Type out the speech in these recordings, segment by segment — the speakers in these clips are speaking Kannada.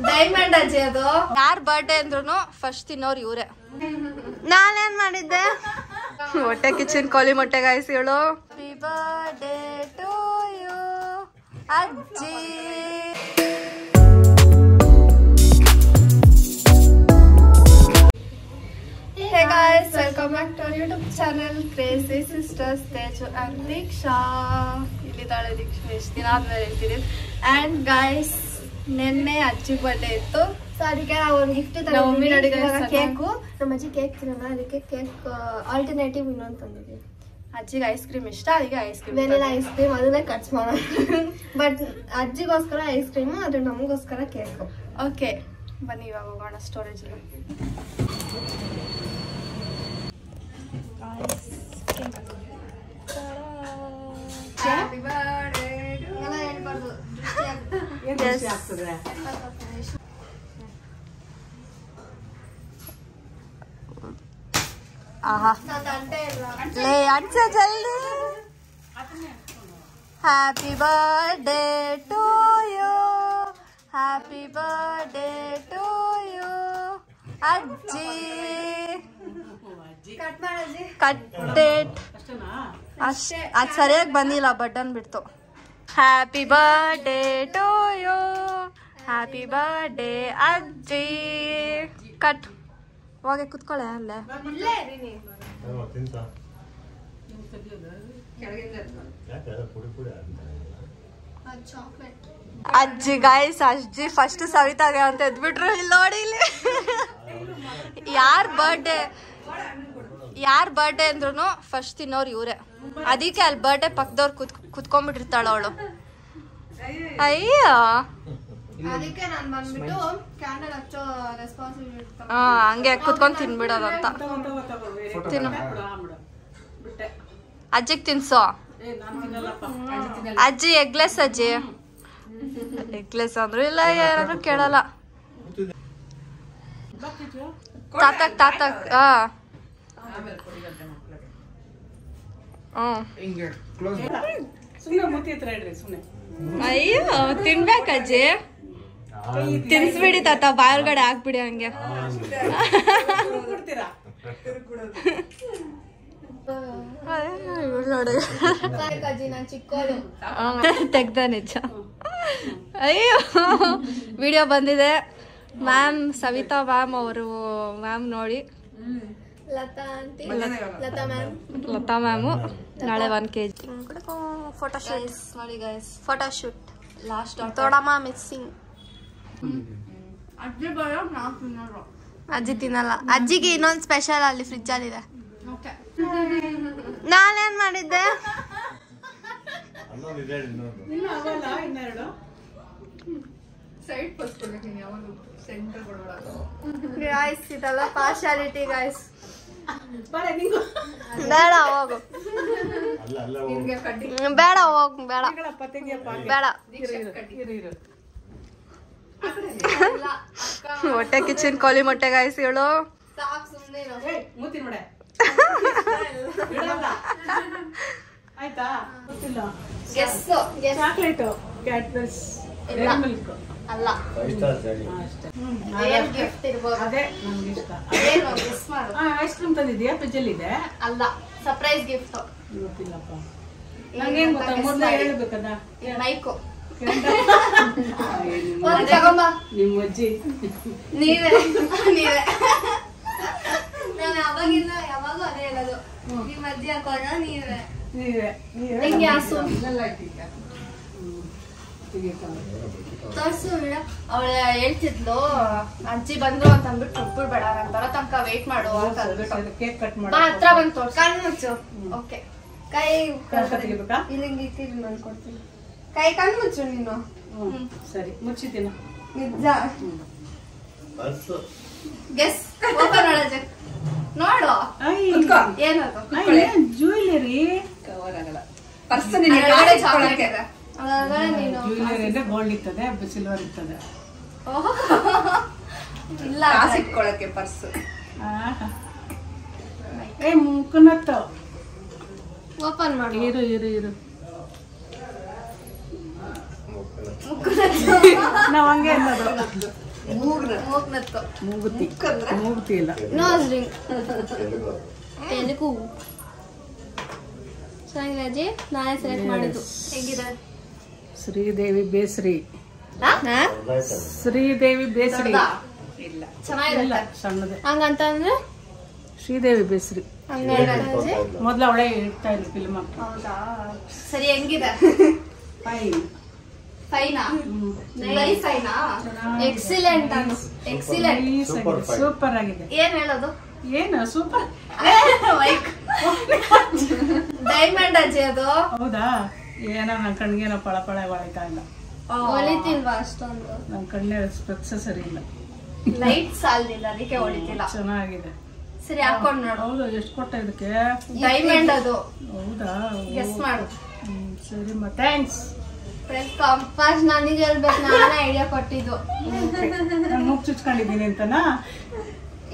ಡೈಮಂಡ್ ಅಜ್ಜಿ ಅದು. ಯಾರ್ ಬರ್ಡೇ ಅಂದ್ರೂ ಫಸ್ಟ್ ತಿನ್ನೋರು ಇವ್ರೆ. ನಾನೇನ್ ಮಾಡಿದ್ದೆ? ಹೊಟ್ಟೆ ಕಿಚನ್ ಕೋಳಿ ಮೊಟ್ಟೆ ಗಾಯಿಸಿ ಹೇಳು. ಹ್ಯಾಪಿ ಬರ್ಡೇ ಟು ಯು ಅಜ್ಜಿ. Hey guys, welcome back to our YouTube channel Crazy Sisters Teju and Diksha. ಇಲ್ಲಿದ್ದಾಳೆ ದೀಕ್ಷಾ, ಎಷ್ಟು ದಿನ ಆದ್ಮೇಲೆ ಹೇಳ್ತಿದ್ದೀವಿ. And guys, ನೆನ್ನೆ ಅಜ್ಜಿ ಬರ್ಡೇ ಇತ್ತು, ಸೊ ಅದಕ್ಕೆ ನಾವು ಒಂದು ಗಿಫ್ಟ್ ತಗೊಂಡಿದ್ದೀವಿ. ಕೇಕು ನಮ್ಮ ಅಜ್ಜಿ ಕೇಕ್ ತಿನ್ನಲ್ಲ, ಅದಕ್ಕೆ ಕೇಕ್ ಆಲ್ಟರ್ನೇಟಿವ್ ಇನ್ನೊಂದು ತಂದಿದ್ದೀವಿ. ಅಜ್ಜಿಗೆ ಐಸ್ ಕ್ರೀಮ್ ಇಷ್ಟ, ಅದಕ್ಕೆ ice cream vanilla ice cream ಅದನ್ನೇ ಕಟ್ಸ್ ಮಾಡೋಣ. ಬಟ್ ಅಜ್ಜಿಗೋಸ್ಕರ ಐಸ್ ಕ್ರೀಮು, ಅದು ನಮಗೋಸ್ಕರ ಕೇಕು. ಓಕೆ ಬನ್ನಿ ಇವಾಗ ಹೋಗೋಣ ಸ್ಟೋರೇಜ್. Happy birthday ಎಲ್ಲ ಹೇಳ್ಬಾರ್ದು, ಆಹಾ ಲೇ ಅಜ್ಜ ಜಲ್ದಿ. Happy birthday to you, happy birthday to you ಅಜ್ಜಿ. ಕಟ್ಟೇಟ್ ಅಷ್ಟೇ, ಅದು ಸರಿಯಾಗಿ ಬಂದಿಲ್ಲ, ಬಟನ್ ಬಿಡ್ತು. Happy birthday to you, happy birthday ಅಜ್ಜಿ. ಕಟ್ ಹೋಗಿ ಕುತ್ಕೊಳ್ಳೆ ಅಲ್ಲೇ. ಅಜ್ಜಿ ಗಾಯ್ಸ್, ಅಜ್ಜಿ ಫಸ್ಟ್ ಸವಿತಾಗೆ ಅಂತ ಎದ್ಬಿಟ್ರು. ಇಲ್ಲಿ ನೋಡಿ, ಇಲ್ಲಿ ಯಾರ್ ಬರ್ಡೇ ಅಂದ್ರೂ ಫಸ್ಟ್ ತಿನ್ನೋರು ಇವ್ರೆ. ಅದಕ್ಕೆ ಅಲ್ಲಿ ಬರ್ಡೇ ಪಕ್ಕದವ್ರು ಕುತ್ಕೊಂಡ್ಬಿಟ್ಟಿರ್ತಾಳ ಅವಳು. ಅಯ್ಯ ಅದಕ್ಕೆ ನಾನು ಬಂದ್ಬಿಟ್ಟು ಕ್ಯಾಂಡಲ್ ಹಚ್ಚೋ ರೆಸ್ಪಾನ್ಸಿಬಿಲಿಟಿ. ಹಂಗೆ ಕುತ್ಕೊಂಡ್ ತಿನ್ಬಿಡೋದಂತ. ತಿನ್ನು ಅಜ್ಜಿಗೆ ತಿನ್ಸೋ. ಅಜ್ಜಿ ಎಗ್ಲೆಸ್, ಅಜ್ಜಿ ಎಗ್ಲೆಸ್ ಅಂದ್ರು ಇಲ್ಲ, ಯಾರು ಕೇಳಲ್ಲ. ತಾತಕ್ ತಾತಕ್ ಅಯ್ಯೋ ತಿನ್ಬೇಕಜ್ಜಿ, ತಿನ್ಸ್ಬಿಡಿ ತಾತ, ಬಾಯೊಳಗಡೆ ಹಾಕ್ಬಿಡಿ ಹಂಗೆ. ತೆಗ್ದ ನಿಜ. ಅಯ್ಯೋ ವಿಡಿಯೋ ಬಂದಿದೆ ಮ್ಯಾಮ್, ಸವಿತಾ ಮ್ಯಾಮ್ ಅವರು ಮ್ಯಾಮ್ ನೋಡಿ. ಲತಾ ಮ್ಯಾಮು ನಾಳೆ 1 kg ಫೋಟೋ ಶೂಟ್ ನೋಡಿ ಗೈಸ್. ಫೋಟೋ ಶೂಟ್ ಲಾಸ್ಟ್ ತೋಡಮ್ಮ ಮಿಸ್ಸಿಂಗ್. ಅಜ್ಜಿ ತಿನ್ನಲ್ಲ, ಅಜ್ಜಿಗೆ ಇನ್ನೊಂದು ಸ್ಪೆಷಲ್ ಅಲ್ಲಿ ಫ್ರಿಜ್ ಅಲ್ಲಿ ಇದೆ. ನಾನೇನ್ ಮಾಡಿದ್ದೆ? ಗಾಯ್ಸ್ ಇದೆಲ್ಲ ಪಾರ್ಶಾಲಿಟಿ ಗಾಯ್ಸ್. ಬೇಡ ಹೋಗು, ಬೇಡ ಹೋಗು, ಬೇಡ ಬೇಡ. ಹೊಟ್ಟೆ ಕಿಚನ್ ಕೋಳಿ ಮೊಟ್ಟೆ ಗಾಯ್ಸ್ ಹೇಳು. ಅಲ್ಲ ಐಸ್ ಕ್ರೀಮ್ ತಂದಿದ್ಯಾ? ಫ್ರಿಜ್ಜಲ್ಲಿ ಇದೆ. ಅಲ್ಲ ಸರ್ಪ್ರೈಸ್ ಗಿಫ್ಟ್. ಗೊತ್ತಿಲ್ಲಪ್ಪ ನಂಗೇನ್ ಗೊತ್ತಾ, ಮೊದಲೇ ಹೇಳ್ಬೇಕದ. ಮೈಕು ನಿಮ್ಮ ಅಜ್ಜಿ ನೀವೇ. ನಾನು ಯಾವಾಗಿಲ್ಲ ಯಾವಾಗೂ ಅದೇ ಹೇಳೋದು, ನಿಮ್ಮ ಅಜ್ಜಿ ಹಾಕೋಣ ನೀವೇ. ಅವಳ ಹೇಳ್ತಿದ್ಲು, ಅಜ್ಜಿ ಬಂದ್ರು ಅಂತ ಅಂದ್ಬಿಟ್ಟು ಕೊಟ್ಬಿಡ್ಬೇಡ, ನಾನು ಬರೋ ತನಕ ವೇಟ್ ಮಾಡು ಅಂತ ಅಂದ್ಬಿಟ್ಟು ಕೇಕ್ ಕಟ್ ಮಾಡಿ ಹತ್ರ ಬಂದು ತೋರ್ಸ್. ಕಣ್ಣು ಮುಚ್ಚು. ಓಕೆ ಕೈ ಕೊಡ್ತೀನಿ. ಕೈ ಕಣ್ಣು ಮುಚ್ಚು ನೀನು. ಸರಿ ಮುಚ್ಚಿದ್ದೀನಿ ನಿಜ. ಗೆಸ್ ಓಪನ್ ಮಾಡೋದು ನೋಡು. ಏನದು? ಜ್ಯುವೆಲರಿ ಕವರ್ ಆಗಲ್ಲ. ಜ್ಯುವೆಲರಿ ಗೋಲ್ಡ್ ಇರ್ತದೆ, ಸಿಲ್ವರ್ ಇರ್ತದೆ. ಇಲ್ಲ ಇಟ್ಕೊಳಕ್ಕೆ ಪರ್ಸ್. ಮುಖನತ್ತು ಓಪನ್ ಮಾಡಿ. ಇರು ಇರು ಇರು, ನಾವ್ ಹಂಗೆ ಅನ್ನೋದು. ಮೂಗ್ನತ್ತು ಮೂಗುತಿ ಮೂಗುತಿ ಇಲ್ಲ ನೋಸ್ ರಿಂಗ್ ತೆಲುಗು ಚೆನ್ನಾಗಿದೆ ಅಜ್ಜಿ ನಾನೇ ಸೆಲೆಕ್ಟ್ ಮಾಡಿದ್ದು ಹೇಗಿದೆ ಶ್ರೀದೇವಿ ಬೇಸ್ರಿ ಶ್ರೀದೇವಿ ಬೇಸ್ರಿ ಇಲ್ಲ ಚೆನ್ನಾಗಿದೆ ಸಣ್ಣದೆ ಹಂಗಂತಂದ್ರೆ ಶ್ರೀದೇವಿ ಬೇಸ್ರಿ ಹಂಗಂತಂದ್ರೆ ಮೊದ್ಲು ಅವಳೇ ಇಡ್ತಾ ಇದ್ಲು ಫಿಲ್ಮ್ ಹೌದಾ ಸರಿ ಹೆಂಗಿದೆ ಫೈನ್ ಫೈನಾ ವೆರಿ ಫೈನಾ ಎಕ್ಸಿಲೆಂಟ್ ಎಕ್ಸಿಲೆಂಟ್ ಸೂಪರ್ ಆಗಿದೆ ಏನ್ ಹೇಳೋದು ಏನು ಸೂಪರ್ ಡೈಮಂಡ್ ಅಜ್ಜಿ ಅದು ಹೌದಾ ಏನೋ ನನ್ನ ಕಣ್ಗೇನೋ ಪಳ ಪಳ ಹೊಳಿತಾ ಇಲ್ಲ ಹೊಳಿತಿಲ್ವಾ ಅಷ್ಟೊಂದು ನನ್ನ ಕಣ್ಣೇ ಸ್ಪೆಕ್ಸ್ ಸರಿ ಇಲ್ಲ ಲೈಟ್ ಸಾಲ್ದಿಲ್ಲ ಅದಕ್ಕೆ ಹೊಡಿತಿಲ್ಲ ಚೆನ್ನಾಗಿದೆ ಸರಿ ಹಾಕೊಂಡ್ ನೋಡು ಹೌದು ಎಷ್ಟು ಕೊಟ್ಟ ಇದಕ್ಕೆ ಡೈಮಂಡ್ ಅದು ಹೌದಾ ಗೆಸ್ ಮಾಡು ಸರಿ ಥ್ಯಾಂಕ್ಸ್ ವೆಲ್ಕಮ್ ಫಸ್ಟ್ ನನಗೆ ಹೇಳ್ಬೇಕು ನಾನೇ ಐಡಿಯಾ ಕೊಟ್ಟಿದ್ದು ನಾನು ಮೂಗ್ ಚುಚ್ಕೊಂಡಿದ್ದೀನಿ ಅಂತನಾ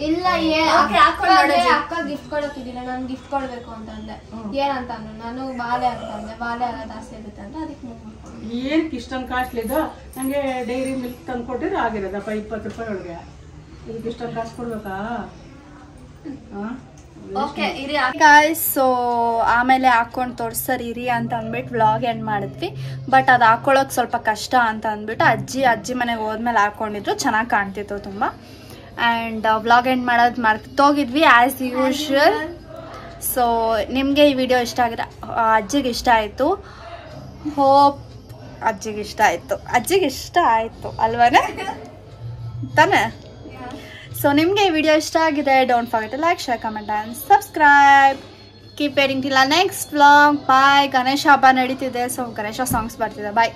ಇಲ್ಲ Okay, ಹಾಕೊಂಡ್ ನೋಡು ಅಜ್ಜಿ. ಅಕ್ಕ ಗಿಫ್ಟ್ ಕೊಡೋಕಿದ್ದಿಲ್ಲ ನಾನು ಗಿಫ್ಟ್ ಕೊಡ್ಬೇಕು ಅಂತಂದೆ ಏನಂತ ಅಂದ್ರು ನಾನು ಬಾಳೆ ಅಂತಂದೆ ಬಾಳೆ ಎಲ್ಲ ಜಾಸ್ತಿ ಇರುತ್ತೆ ಅಂತ ಅದಕ್ಕೆ ಮೂವ್ ಮಾಡ್ಕೊಂಡು ಏನಕ್ಕೆ ಇಷ್ಟೊಂದು ಕಾಸ್ಟ್ಲಿ ಇದು ನನಗೆ ಡೈರಿ ಮಿಲ್ಕ್ ತಂದು ಕೊಟ್ಟಿದ್ರೆ ಆಗಿರೋದಪ್ಪ 20 ರೂಪಾಯಿ ಒಳಗೆ ಇದಕ್ಕೆ ಇಷ್ಟೊಂದು ಕಾಸು ಕೊಡ್ಬೇಕಾ ಓಕೆ ಇರಿ ಗಾಯ್ಸ್ ಸೊ ಆಮೇಲೆ ಹಾಕೊಂಡು ತೋರ್ಸರ್ ಇರಿ ಅಂತ ಅಂದ್ಬಿಟ್ಟು ವ್ಲಾಗ್ ಎಂಡ್ ಮಾಡಿದ್ವಿ ಬಟ್ ಅದು ಹಾಕೊಳ್ಳೋಕೆ ಸ್ವಲ್ಪ ಕಷ್ಟ ಅಂತ ಅಂದ್ಬಿಟ್ಟು ಅಜ್ಜಿ ಮನೆಗೆ ಹೋದ್ಮೇಲೆ ಹಾಕೊಂಡಿದ್ರು ಚೆನ್ನಾಗಿ ಕಾಣ್ತಿತ್ತು ತುಂಬ ಆ್ಯಂಡ್ ವ್ಲಾಗ್ ಎಂಡ್ ಮಾಡೋದು ಮರ್ತೋಗಿದ್ವಿ ಆ್ಯಸ್ ಯೂಶುವಲ್ ಸೊ ನಿಮಗೆ ಈ ವಿಡಿಯೋ ಇಷ್ಟ ಆಗಿದೆ ಅಜ್ಜಿಗೆ ಇಷ್ಟ ಆಯಿತು ಹೋಪ್ ಅಜ್ಜಿಗೆ ಇಷ್ಟ ಆಯಿತು ಅಲ್ವನೇ ತಾನೇ ಸೊ ನಿಮಗೆ ಈ ವಿಡಿಯೋ ಇಷ್ಟ ಆಗಿದೆ don't forget to like share comment and subscribe keep waiting till next vlog bye Ganesha ಹಬ್ಬ ನಡೀತಿದೆ ಸೊ ಗಣೇಶ ಸಾಂಗ್ಸ್ ಬರ್ತಿದೆ ಬಾಯ್